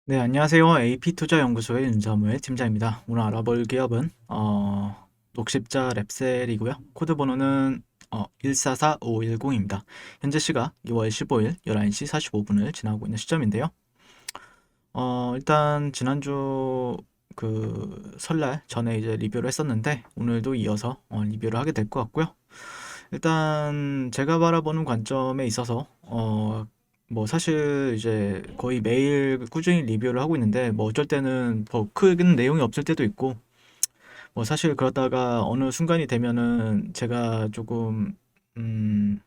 네, 안녕하세요. AP투자연구소의 윤사무의 팀장입니다. 오늘 알아볼 기업은 녹십자 랩셀이고요. 코드 번호는 144510입니다. 현재 시각 2월 15일 11시 45분을 지나고 있는 시점인데요. 일단 지난주 그 설날 전에 이제 리뷰를 했었는데 오늘도 이어서 리뷰를 하게 될 것 같고요. 일단 제가 바라보는 관점에 있어서 뭐 사실 이제 거의 매일 꾸준히 리뷰를 하고 있는데 뭐 어쩔 때는 더 큰 내용이 없을 때도 있고 뭐 사실 그러다가 어느 순간이 되면은 제가 조금 음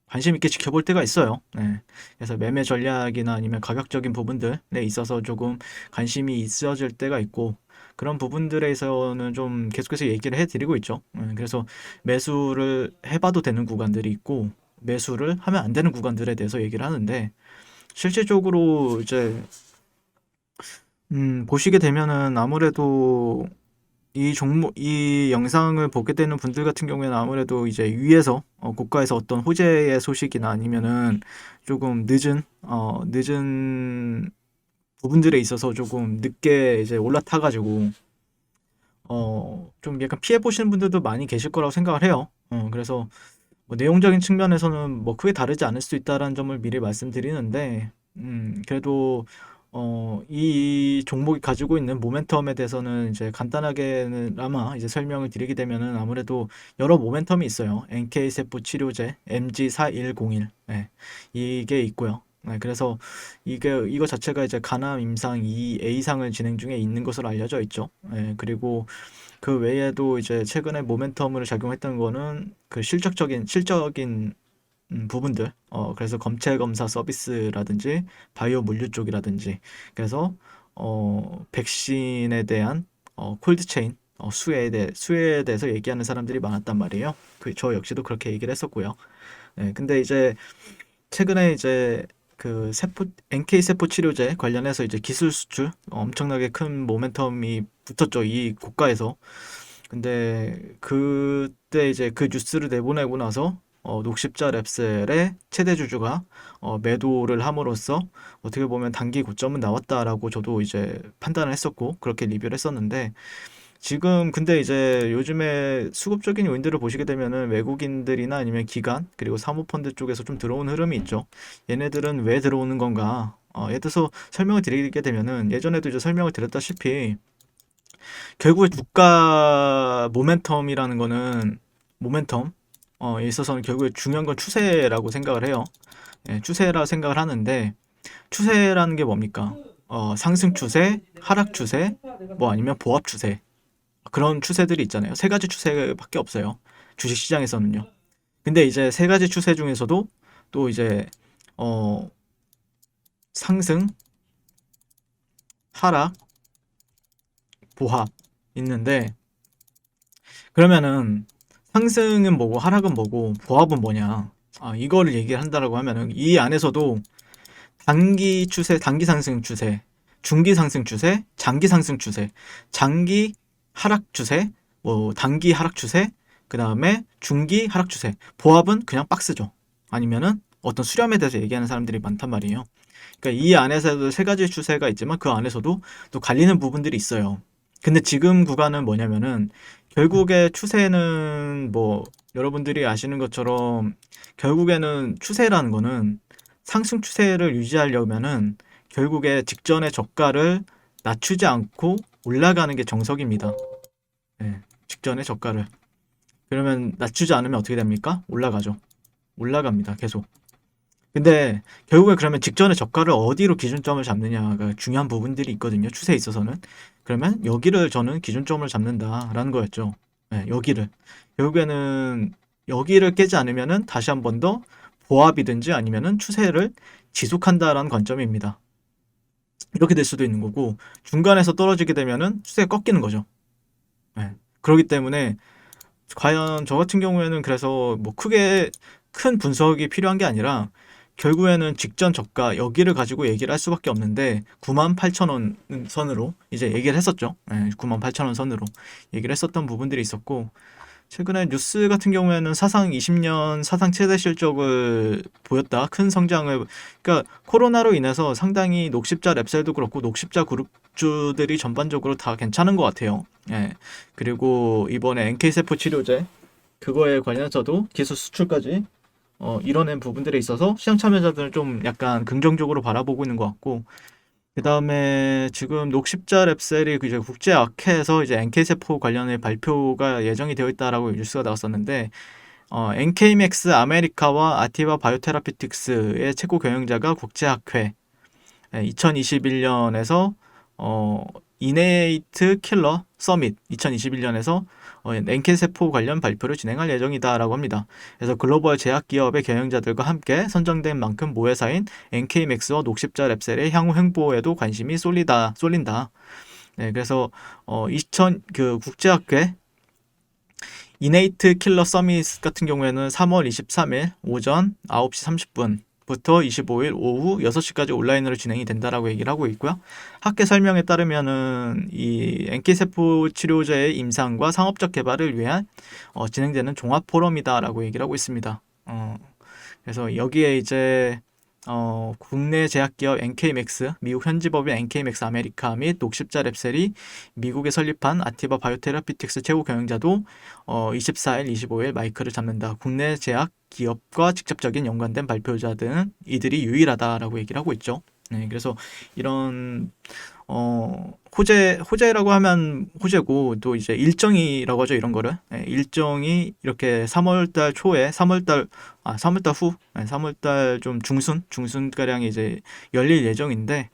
관심 있게 지켜볼 때가 있어요. 네. 그래서 매매 전략이나 아니면 가격적인 부분들에 있어서 조금 관심이 있어질 때가 있고 그런 부분들에서는 좀 계속해서 얘기를 해드리고 있죠. 그래서 매수를 해봐도 되는 구간들이 있고 매수를 하면 안 되는 구간들에 대해서 얘기를 하는데 실질적으로 이제 보시게 되면은 아무래도 이 영상을 보게 되는 분들 같은 경우에는 아무래도 이제 위에서, 고가에서 어떤 호재의 소식이나 아니면은 조금 늦은 부분들에 있어서 조금 늦게 이제 올라타가지고, 좀 약간 피해 보시는 분들도 많이 계실 거라고 생각을 해요. 그래서 뭐 내용적인 측면에서는 뭐 크게 다르지 않을 수 있다라는 점을 미리 말씀드리는데, 그래도, 이 종목이 가지고 있는 모멘텀에 대해서는 이제 간단하게는 아마 이제 설명을 드리게 되면은 아무래도 여러 모멘텀이 있어요. NK세포 치료제 MG4101. 네, 이게 있고요. 네, 그래서 이거 자체가 이제 간암 임상 2A상을 진행 중에 있는 것으로 알려져 있죠. 네, 그리고 그 외에도 이제 최근에 모멘텀으로 작용했던 거는 그 실적인 부분들, 그래서 검체 검사 서비스라든지 바이오 물류 쪽이라든지, 그래서 백신에 대한 콜드체인 수혜에 대해서 얘기하는 사람들이 많았단 말이에요. 저 역시도 그렇게 얘기를 했었고요. 네, 근데 이제 최근에 이제 그 NK 세포 치료제 관련해서 이제 기술 수출 엄청나게 큰 모멘텀이 붙었죠. 이 고가에서. 근데 그때 이제 그 뉴스를 내보내고 나서 녹십자 랩셀의 최대 주주가 매도를 함으로써 어떻게 보면 단기 고점은 나왔다라고 저도 이제 판단을 했었고 그렇게 리뷰를 했었는데 지금 근데 이제 요즘에 수급적인 요인들을 보시게 되면은 외국인들이나 아니면 기관 그리고 사모펀드 쪽에서 좀 들어오는 흐름이 있죠. 얘네들은 왜 들어오는 건가? 예를 들어서 설명을 드리게 되면은 예전에도 이제 설명을 드렸다시피 결국에 주가 모멘텀이라는 거는 모멘텀 에 있어서는 결국에 중요한 건 추세라고 생각을 해요. 예, 추세라 생각을 하는데 추세라는 게 뭡니까? 상승 추세, 하락 추세, 뭐 아니면 보합 추세 그런 추세들이 있잖아요. 세 가지 추세밖에 없어요. 주식 시장에서는요. 근데 이제 세 가지 추세 중에서도 또 이제 어, 상승, 하락, 보합 있는데 그러면은 상승은 뭐고 하락은 뭐고 보합은 뭐냐? 이거를 얘기를 한다라고 하면은 이 안에서도 단기 추세, 단기 상승 추세, 중기 상승 추세, 장기 상승 추세, 장기 하락 추세, 뭐 단기 하락 추세, 그 다음에 중기 하락 추세. 보합은 그냥 박스죠. 아니면은 어떤 수렴에 대해서 얘기하는 사람들이 많단 말이에요. 그러니까 이 안에서도 세 가지 추세가 있지만 그 안에서도 또 갈리는 부분들이 있어요. 근데 지금 구간은 뭐냐면은 결국에 추세는 뭐 여러분들이 아시는 것처럼 결국에는 추세라는 거는 상승 추세를 유지하려면은 결국에 직전의 저가를 낮추지 않고 올라가는 게 정석입니다. 네, 직전의 저가를. 그러면 낮추지 않으면 어떻게 됩니까? 올라가죠. 올라갑니다. 계속. 근데 결국에 그러면 직전의 저가를 어디로 기준점을 잡느냐가 중요한 부분들이 있거든요. 추세에 있어서는. 그러면 여기를 저는 기준점을 잡는다라는 거였죠. 네, 여기를. 결국에는 여기를 깨지 않으면은 다시 한 번 더 보합이든지 아니면은 추세를 지속한다라는 관점입니다. 이렇게 될 수도 있는 거고 중간에서 떨어지게 되면은 추세가 꺾이는 거죠. 네. 그렇기 때문에 과연 저 같은 경우에는 그래서 뭐 크게 큰 분석이 필요한 게 아니라 결국에는 직전 저가 여기를 가지고 얘기를 할 수밖에 없는데 98,000원 선으로 이제 얘기를 했었죠. 네, 98,000원 선으로 얘기를 했었던 부분들이 있었고 최근에 뉴스 같은 경우에는 사상 20년 사상 최대 실적을 보였다. 큰 성장을. 그러니까 코로나로 인해서 상당히 녹십자 랩셀도 그렇고 녹십자 그룹주들이 전반적으로 다 괜찮은 것 같아요. 예. 그리고 이번에 NK세포 치료제 그거에 관련해서도 기술 수출까지 이뤄낸 부분들에 있어서 시장 참여자들은 좀 약간 긍정적으로 바라보고 있는 것 같고, 그 다음에 지금 녹십자 랩셀이 그 이제 국제학회에서 이제 NK세포 관련의 발표가 예정이 되어 있다라고 뉴스가 나왔었는데, NK맥스 아메리카와 아티바 바이오테라피틱스의 최고 경영자가 국제학회 2021년에서 이네이트 킬러 서밋 2021년에서 NK세포 관련 발표를 진행할 예정이다라고 합니다. 그래서 글로벌 제약기업의 경영자들과 함께 선정된 만큼 모회사인 NK맥스와 녹십자 랩셀의 향후 행보에도 관심이 쏠린다. 네, 그래서 2000 그 국제학회 이네이트 킬러 서밋 같은 경우에는 3월 23일 오전 9시 30분부터 25일 오후 6시까지 온라인으로 진행이 된다라고 얘기를 하고 있고요. 학회 설명에 따르면은 이 NK세포 치료제의 임상과 상업적 개발을 위한 진행되는 종합 포럼이다라고 얘기를 하고 있습니다. 그래서 여기에 이제 국내 제약기업 NK맥스, 미국 현지법인 NK맥스 아메리카 및 녹십자 랩셀이 미국에 설립한 아티바 바이오테라피틱스 최고 경영자도 24일, 25일 마이크를 잡는다. 국내 제약 기업과 직접적인 연관된 발표자들은 이들이 유일하다라고 얘기를 하고 있죠. 네, 그래서 이런 호재라고 하면 호재고, 또 이제 일정이라고 하죠, 이런 거를. 네, 일정이 이렇게 3월달 초에, 3월달 후, 네, 3월달 좀 중순가량이 이제 열릴 예정인데,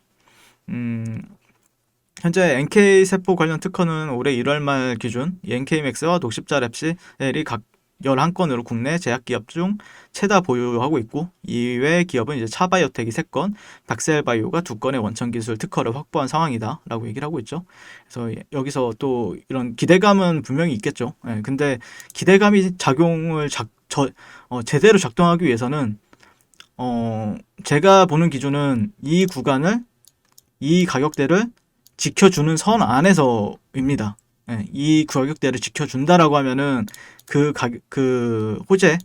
현재 NK세포 관련 특허는 올해 1월 말 기준 NK맥스와 녹십자 랩셀이 각 11건으로 국내 제약기업 중 최다 보유하고 있고, 이외 기업은 이제 차바이오텍이 3건, 박셀바이오가 2건의 원천 기술 특허를 확보한 상황이다 라고 얘기를 하고 있죠. 그래서 여기서 또 이런 기대감은 분명히 있겠죠. 예, 근데 기대감이 제대로 작동하기 위해서는 제가 보는 기준은 이 가격대를 지켜주는 선 안에서입니다. 예, 이 가격대를 지켜준다라고 하면은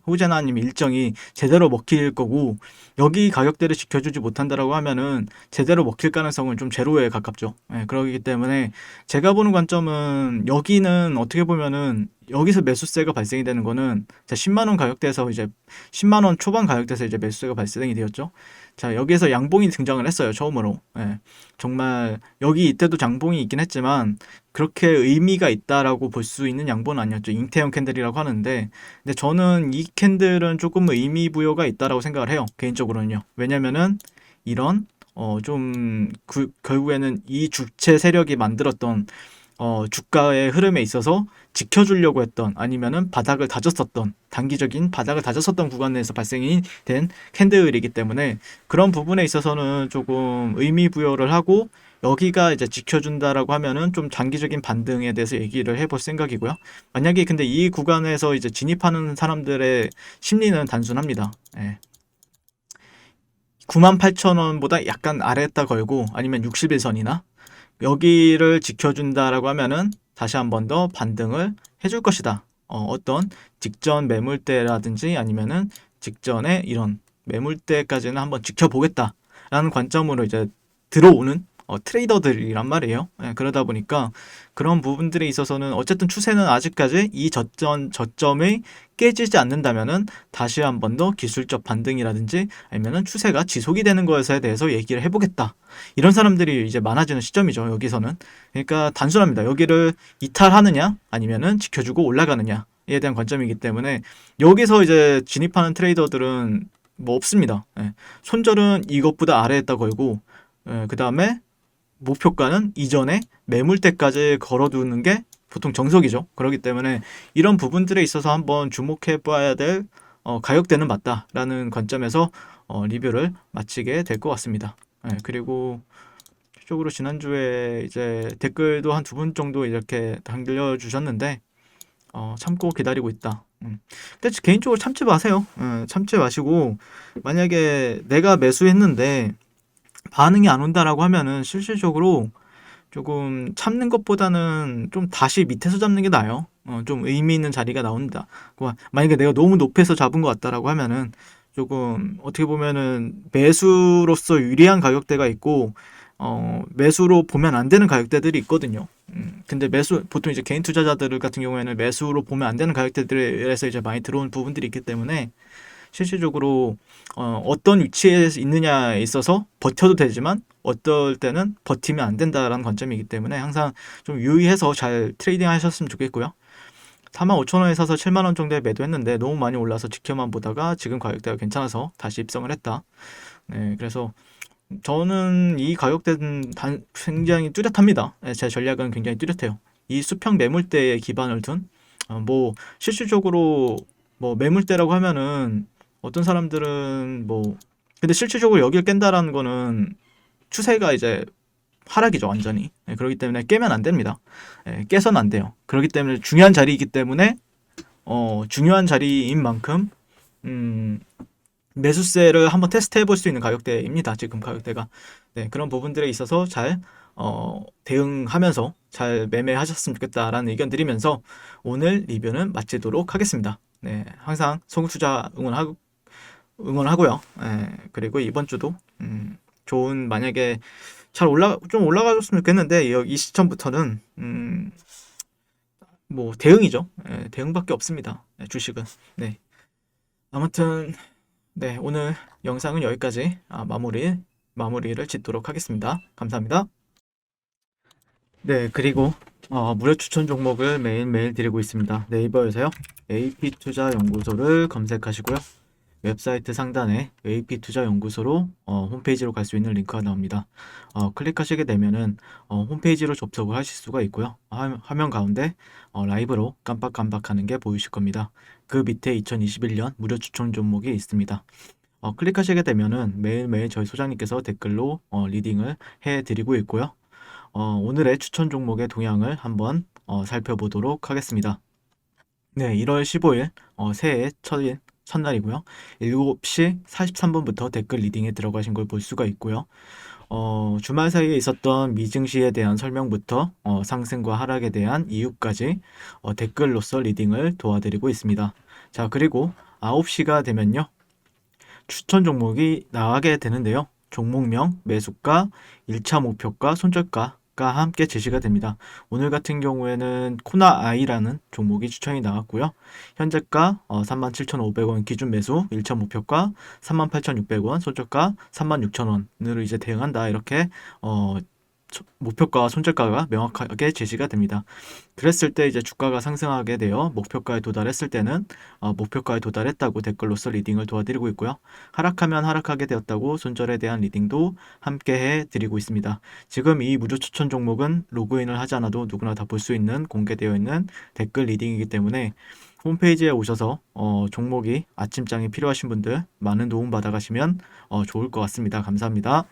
호재나 아니면 일정이 제대로 먹힐 거고, 여기 가격대를 지켜주지 못한다라고 하면은 제대로 먹힐 가능성은 좀 제로에 가깝죠. 예, 그렇기 때문에 제가 보는 관점은, 여기는 어떻게 보면은 여기서 매수세가 발생이 되는 거는 10만 원 가격대에서 이제 10만 원 초반 가격대에서 이제 매수세가 발생이 되었죠. 자, 여기에서 양봉이 등장을 했어요, 처음으로. 예, 정말 여기 이때도 양봉이 있긴 했지만 그렇게 의미가 있다라고 볼 수 있는 양봉은 아니었죠. 잉태형 캔들이라고 하는데, 근데 저는 이 캔들은 조금 의미 부여가 있다라고 생각을 해요, 개인적으로는요. 왜냐면은 이런 결국에는 이 주체 세력이 만들었던 주가의 흐름에 있어서 지켜주려고 했던, 아니면은 단기적인 바닥을 다졌었던 구간 내에서 발생이 된 캔들이기 때문에, 그런 부분에 있어서는 조금 의미 부여를 하고, 여기가 이제 지켜준다라고 하면은 좀 장기적인 반등에 대해서 얘기를 해볼 생각이고요. 만약에 근데 이 구간에서 이제 진입하는 사람들의 심리는 단순합니다. 예. 98,000원보다 약간 아래에다 걸고, 아니면 60일선이나 여기를 지켜준다라고 하면은 다시 한 번 더 반등을 해줄 것이다. 어떤 직전 매물대라든지 아니면은 직전에 이런 매물대까지는 한번 지켜보겠다라는 관점으로 이제 들어오는 트레이더들이란 말이에요. 예, 그러다 보니까 그런 부분들에 있어서는 어쨌든 추세는 아직까지 이 저점이 깨지지 않는다면은 다시 한 번 더 기술적 반등이라든지 아니면은 추세가 지속이 되는 것에 대해서 얘기를 해보겠다. 이런 사람들이 이제 많아지는 시점이죠, 여기서는. 그러니까 단순합니다. 여기를 이탈하느냐 아니면은 지켜주고 올라가느냐에 대한 관점이기 때문에, 여기서 이제 진입하는 트레이더들은 뭐 없습니다. 예, 손절은 이것보다 아래에다 걸고, 그 다음에 목표가는 이전에 매물대까지 걸어두는 게 보통 정석이죠. 그렇기 때문에 이런 부분들에 있어서 한번 주목해 봐야 될 가격대는 맞다라는 관점에서 리뷰를 마치게 될 것 같습니다. 네, 그리고 최종적으로 지난주에 이제 댓글도 한 2분 정도 이렇게 남겨주셨는데, 참고 기다리고 있다. 근데 개인적으로 참지 마세요. 참지 마시고, 만약에 내가 매수했는데 반응이 안 온다라고 하면은 실질적으로 조금 참는 것보다는 좀 다시 밑에서 잡는 게 나아요. 좀 의미 있는 자리가 나온다. 만약에 내가 너무 높여서 잡은 것 같다라고 하면은 조금 어떻게 보면은 매수로서 유리한 가격대가 있고 매수로 보면 안 되는 가격대들이 있거든요. 근데 보통 이제 개인 투자자들 같은 경우에는 매수로 보면 안 되는 가격대들에서 이제 많이 들어온 부분들이 있기 때문에 실질적으로 어떤 위치에 있느냐에 있어서 버텨도 되지만 어떨 때는 버티면 안 된다라는 관점이기 때문에 항상 좀 유의해서 잘 트레이딩 하셨으면 좋겠고요. 45,000원에 사서 7만 원 정도에 매도했는데 너무 많이 올라서 지켜만 보다가 지금 가격대가 괜찮아서 다시 입성을 했다. 네, 그래서 저는 이 가격대는 굉장히 뚜렷합니다. 네, 제 전략은 굉장히 뚜렷해요. 이 수평 매물대에 기반을 둔 뭐 실질적으로 뭐 매물대라고 하면은 어떤 사람들은 뭐 근데 실질적으로 여기를 깬다라는 거는 추세가 이제 하락이죠, 완전히. 네, 그렇기 때문에 깨면 안 됩니다. 깨서는 안 돼요. 그렇기 때문에 중요한 자리이기 때문에 중요한 자리인 만큼 음, 매수세를 한번 테스트 해볼 수 있는 가격대입니다. 지금 가격대가. 네, 그런 부분들에 있어서 잘 대응하면서 잘 매매하셨으면 좋겠다라는 의견 드리면서 오늘 리뷰는 마치도록 하겠습니다. 네, 항상 소금투자 응원하고요. 그리고 이번 주도 좋은 만약에 좀 올라가줬으면 좋겠는데 이 시점부터는 뭐 대응이죠. 대응밖에 없습니다. 주식은. 네. 아무튼 네, 오늘 영상은 여기까지 마무리를 짓도록 하겠습니다. 감사합니다. 네, 그리고 무료 추천 종목을 매일매일 드리고 있습니다. 네이버에서요. AP투자연구소를 검색하시고요. 웹사이트 상단에 AP투자연구소로 홈페이지로 갈 수 있는 링크가 나옵니다. 클릭하시게 되면은 홈페이지로 접속을 하실 수가 있고요. 화면 가운데 라이브로 깜빡깜빡하는 게 보이실 겁니다. 그 밑에 2021년 무료 추천 종목이 있습니다. 클릭하시게 되면은 매일매일 저희 소장님께서 댓글로 리딩을 해드리고 있고요. 오늘의 추천 종목의 동향을 한번 살펴보도록 하겠습니다. 네, 1월 15일 새해 첫날이고요. 7시 43분부터 댓글 리딩에 들어가신 걸 볼 수가 있고요. 주말 사이에 있었던 미증시에 대한 설명부터 상승과 하락에 대한 이유까지 댓글로서 리딩을 도와드리고 있습니다. 자, 그리고 9시가 되면요. 추천 종목이 나가게 되는데요. 종목명, 매수가, 1차 목표가, 손절가가 함께 제시가 됩니다. 오늘 같은 경우에는 코나아이라는 종목이 추천이 나왔고요. 현재가 37,500원 기준 매수, 1차 목표가 38,600원, 손절가 36,000원으로 이제 대응한다. 이렇게 목표가와 손절가가 명확하게 제시가 됩니다. 그랬을 때 이제 주가가 상승하게 되어 목표가에 도달했을 때는 목표가에 도달했다고 댓글로서 리딩을 도와드리고 있고요. 하락하면 하락하게 되었다고 손절에 대한 리딩도 함께 해드리고 있습니다. 지금 이 무료 추천 종목은 로그인을 하지 않아도 누구나 다 볼 수 있는 공개되어 있는 댓글 리딩이기 때문에 홈페이지에 오셔서 종목이 아침장이 필요하신 분들 많은 도움 받아가시면 좋을 것 같습니다. 감사합니다.